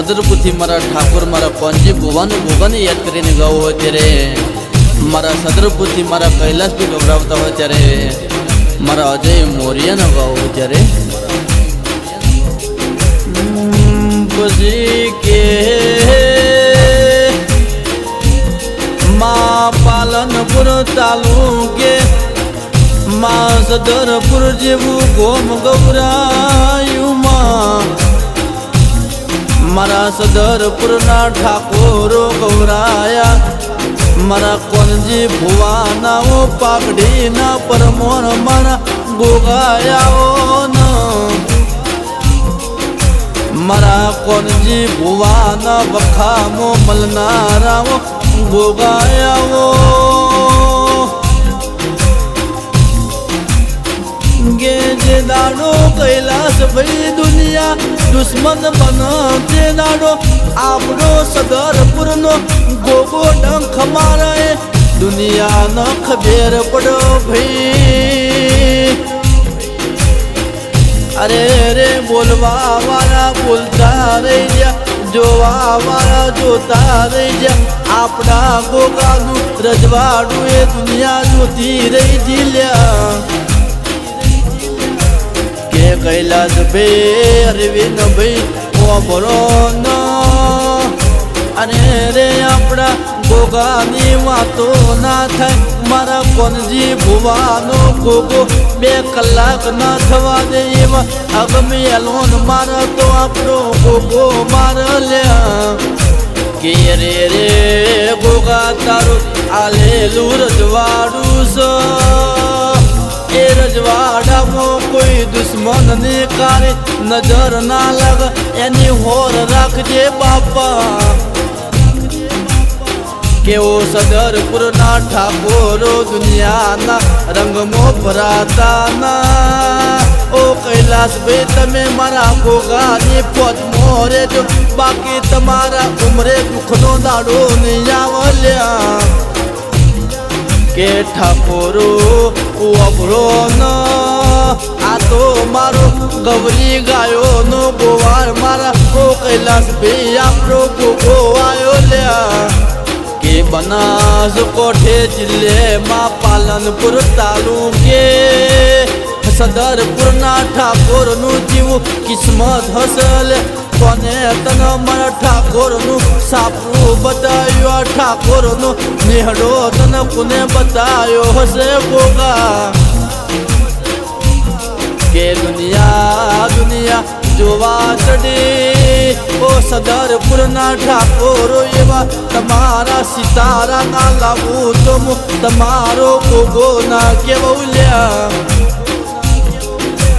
સદરપુરથી મારા ઠાકોર મારા કોનજી ભુવાને યાદ કરીને ગાવું હોય ત્યારે, મારા સદરપુરથી મારા કૈલાસ બી ગભરાવતા હોય ત્યારે, મારા અજય મોરિયાનો ગાવું હોય ત્યારે પછી કે માં પાલનપુર તાલુકે માં સદરપુર જેવું ગોમ ગૌરાયું માં, મારા સદરપુરના ઠાકોરો ગૌરાયા, મારા કોનજી ભુવાના પાઘડીના પરમોણ મારા ગોગાયાઓ, મારા કોનજી ભુવાના વખામો મલનારાઓ ગોગાયાઓ, ગે જે દાડો કૈલાસ ભાઈ દુનિયા દુશ્મન બન તે દાડો આપણો સદરપુરનો ગોગો ડંખ મારે દુનિયા ન ખબર પડો ભાઈ, અરે રે બોલવા વાળા બોલતા રહી ગયા, જોવા વાળા જોતા રહી ગયા, આપણા ગોગાનું રજવાડું એ દુનિયા જોતી રહી જીલ્યા, કે કૈલાસ ભાઈ અરવિંદ ભાઈ ઓભરો ન, અને રે આપણા ગોગાની વાતો ના થાય, મારા કોનજી ભુવાનો ગોગો 2 કલાક ના થવા દે એવા અગમી એલોન મારે તો આપણો ગોગો માર લ્યા, કે રે રે ગોગા તારું આલેલું રજવાડું એ રજવાડામાં કોઈ દુશ્મન ને કારે નજર ના લાગે એની હોર રાખજે બાપા, કેવો સદરપુરના ઠાકોરો દુનિયાના રંગમાં ભરાતા ના, ઓ કૈલાસ ભાઈ તમે મારા ગોગાની પોતમો રેજો, બાકી તમારા ઉમરે દુઃખનો દાડો નહીં આવલ્યા, કે ઠાકોરો અભરો ન, આ તો મારો ગવરી ગાયો નો ગોવાર મારા ઓ કૈલાસ ભાઈ આપણો ગોગો આવ્યો લ્યા, કે બનાસ કોઠે જિલ્લેમાં પાલનપુર તાલુકે સદરપુરના ઠાકોરનું જીવું કિસ્મત હસલ, કોને તન મારા ઠાકોરનું સાપરું બતાવ્યું, ઠાકોરનો નેહડો તન કોને બતાવ્યો હશે ગોગા, કે દુનિયા દુનિયા જોવા ચડી, ઓ સદરપુરના ઠાકોરો એવા તમારા સિતારા ના લાવું તો તમારો ગોગો ના કેવલ્યા,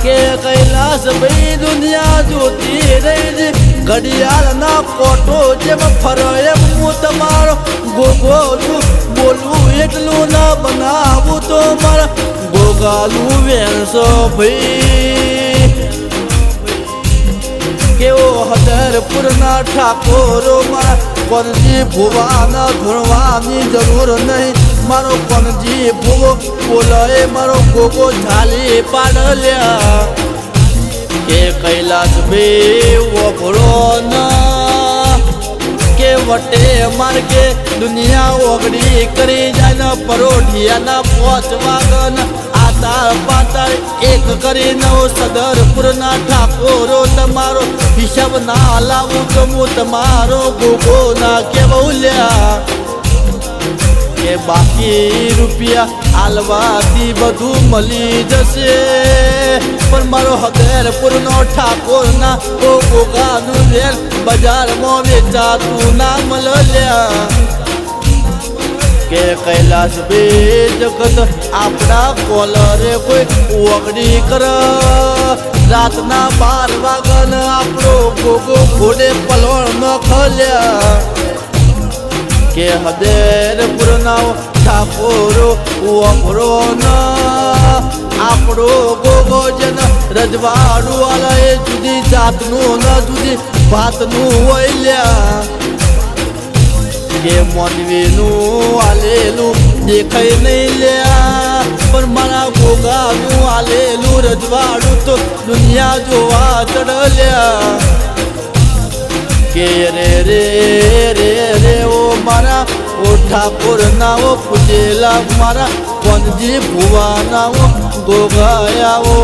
કે કૈલાસ ભાઈ દુનિયા જોતી રહી, ઘડિયાળ ના કોટો જેમ ફરે એમ હું તમારો ગોગો છું, બોલવું એટલું ના બનાવું તો મારા ગોગાલું વેણસો ભાઈ, કેવો સદરપુરના ઠાકોરો મારા કોનજી ભુવાના ધૂણવાની જરૂર નહીં, મારો કોનજી ભુવો બોલે મારો ગોગો ઝાલી પાડલ્યા, કે કૈલાસ ભાઈ ઓભરો ન, કે વટે માર્ગે દુનિયા ઓગળી કરી જાય ને પરોઢિયાના 5 વાગન આતાર પાતાર એક કરી નવો સદરપુરના ઠાકોરો તમારો હિસાબ ના લાવું તો હું તમારો ગોગો ના કેવલ્યા, કે બાકી રૂપિયા આલવાથી બધું મળી જશે, પણ મારો સદરપુરનો ઠાકોરના ઓ ગોગાનું વેર બજારમાં વેચાતું ના મળ્યા, કે કૈલાસ બે જગત આપણા કોલરે કોઈ ઓગણી કર, રાતના 12 વાગન આપણો ગોગો ઘોડે પલોણ ન ખલ્યા, કે સદરપુરના ઠાકોરો ઓભરો ન, આપણો ગોગો જન રજવાડું વાળા જુદી જાતનું ન જુદી ભાતનું હોય લ્યા, કે મોનવીનું આલેલું દેખાય નહીં લ્યા, પણ મારા ગોગાનું આલેલું રજવાડું તો દુનિયા જોવા ચડલ્યા, કે રે રે રે રે ઓ મારા ઓ ઠાકોર ના ઓ પૂજેલા મારા કોનજી ભુવાના ઓ ગોગાયા ઓ